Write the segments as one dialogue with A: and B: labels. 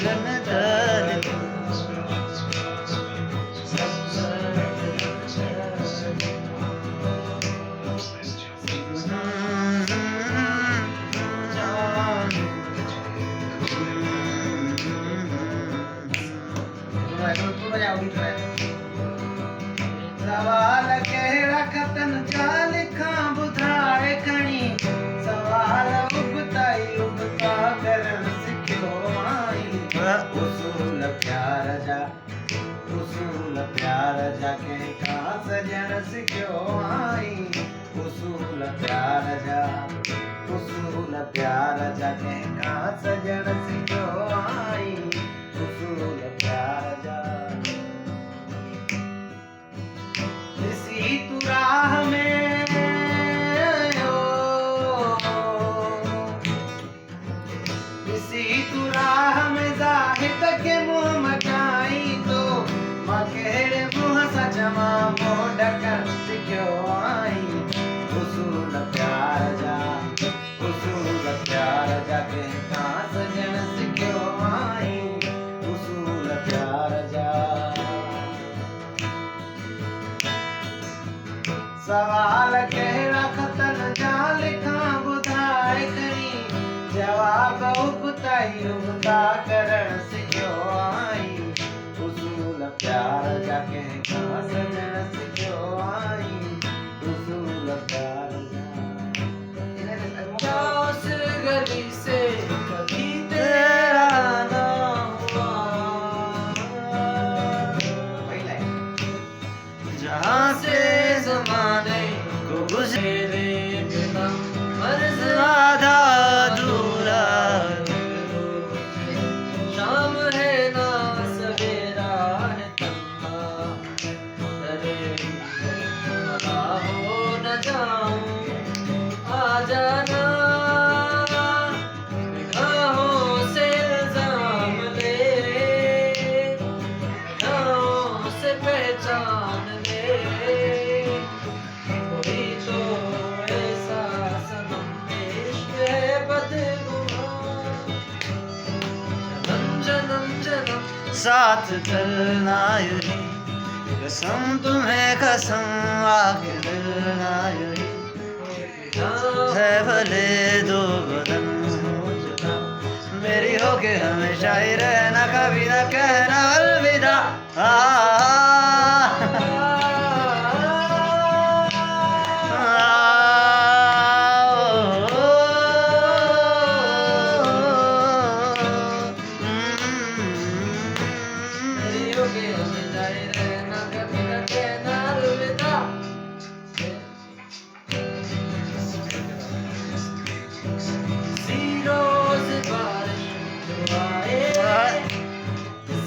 A: लगन धर
B: सवाल कहिड़ा खतन जा लिखां ॿुधाए खणी सवाल उबता करण सिखियो आई उसूल प्यार जा कंहिंखां सजण सिखियो आई उसूल प्यार जा कंहिंखां सजण सिखियो आई उसूल प्यार जा ॾिसी तू राह में ॾिसी तू राह में ज़ाहिद खे मुंहुं मटाई तो मां कहिड़े मुंहं सां चवां मुंहुं ढकण सिखियो आई उसूल प्यार जा कंहिंखां सजण सिखियो आई उसूल प्यार जा सवाल कहिड़ा खतन जा लिखां ॿुधाए खणी जवाब उबता करण सिखियो आई उसूल प्यार जा कंहिंखां सजण सिखियो आई उसूल प्यार जा उस गली से कभी तेरा ना हुआ
A: जहाँ से ज़माने को गुज़रे बिना मर्ज़ आधा अधूरा
B: शाम है ना सवेरा है तन्हा डरे भला हो न जाऊं आ जाना निगाहों से इल्ज़ाम ले निगाहों से पहचान ले कोई तो ऐसा सनम इश्क है बदगुमान जन्म
A: साथ चलना यूं कसम तुम्हें कसम आगे मिलना यूं है भले दो बदन हो जुदा मेरी होके हमेशा ही रहना कभी ना कहना अलविदा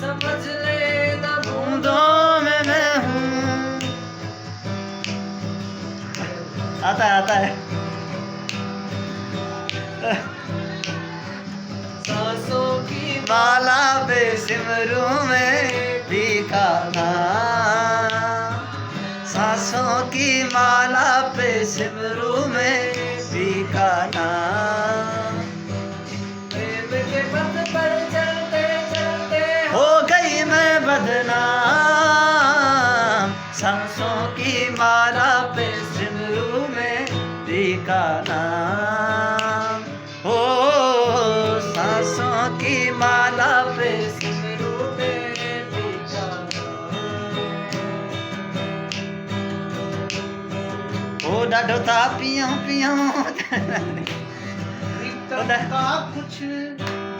B: समझ लेना
A: बूंदों में मैं हूँ आता है
B: सांसों की
A: माला बेसिमरू में भी काना सांसों की माला पे सिमरू में भी काना
B: प्रेम के पथ पर चलते चलते
A: हो गई मैं बदनाम सांसों की माला पे सिमरू में भी काना हो सांसों की माला पे
B: सिमरू में भी
A: ओ ॾाढो था पियूं
B: प्रीतम का कुछ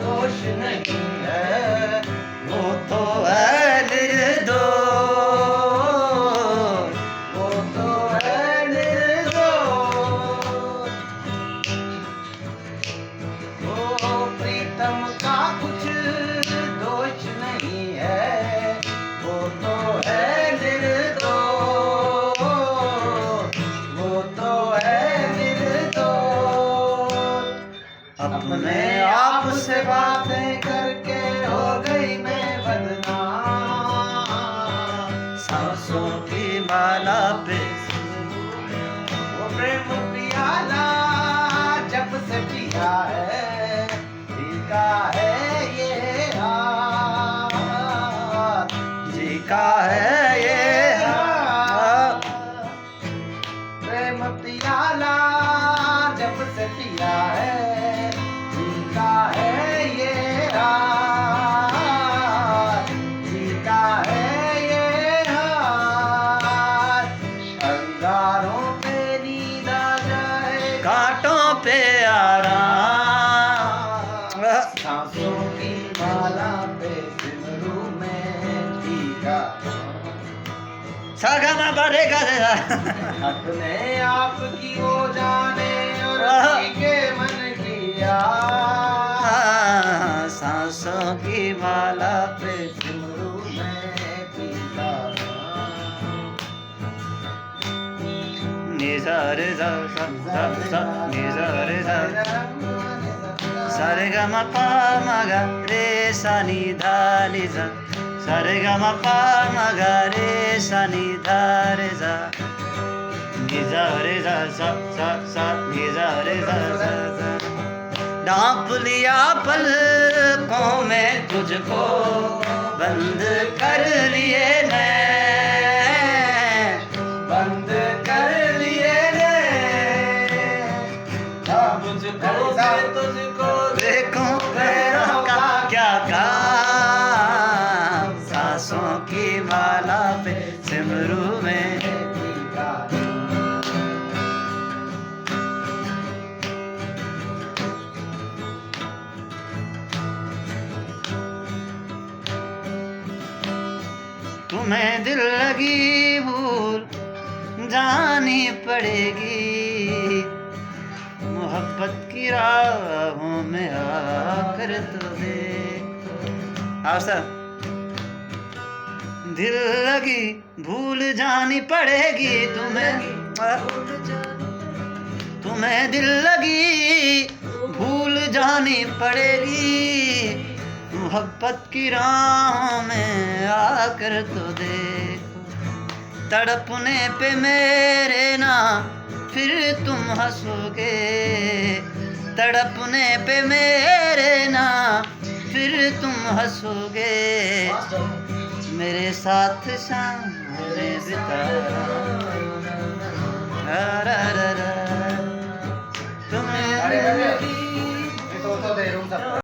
B: दोष नहीं है
A: वो तो है निर्दोष
B: वो तो है निर्दोष ओ प्रीतम का कुछ दोष नहीं है वो तो है निर्दोष वो तो है निर्दोष अपने आप से बातें करके हो माला पे सिमरू में टीका
A: सागा बारे का
B: अपने आप की वो जाने और उसी के मन किया
A: सांसों की माला पे
B: सिमरू में टीका
A: निज़ार सा सा सा निज़ार सा सारे गा मा पा मा गा रे सा नि धा नि सा सारे गा मा पा मा गा रे सा नि धा रे सा नि सा रे सा सा सा सा नि सा रे सा सा सा ढांप लिया पलकों में तुझको बंद कर लिए नैन
B: बंद कर लिए रे तुझको
A: देखो पैरों का क्या काम सांसों की माला पे सिमरू में
B: टीका
A: तुम्हें दिल लगी भूल जानी पड़ेगी मोहब्बत की राहों में आकर तो देखो आओ सर दिल लगी भूल जानी पड़ेगी तुम्हें दिल लगी भूल जानी पड़ेगी मोहब्बत की राहों में आकर तो देखो तड़पने पे मेरे ना फिर तुम हंसोगे तड़पने पे मेरे ना फिर तुम हंसोगे मेरे साथ शाम बिता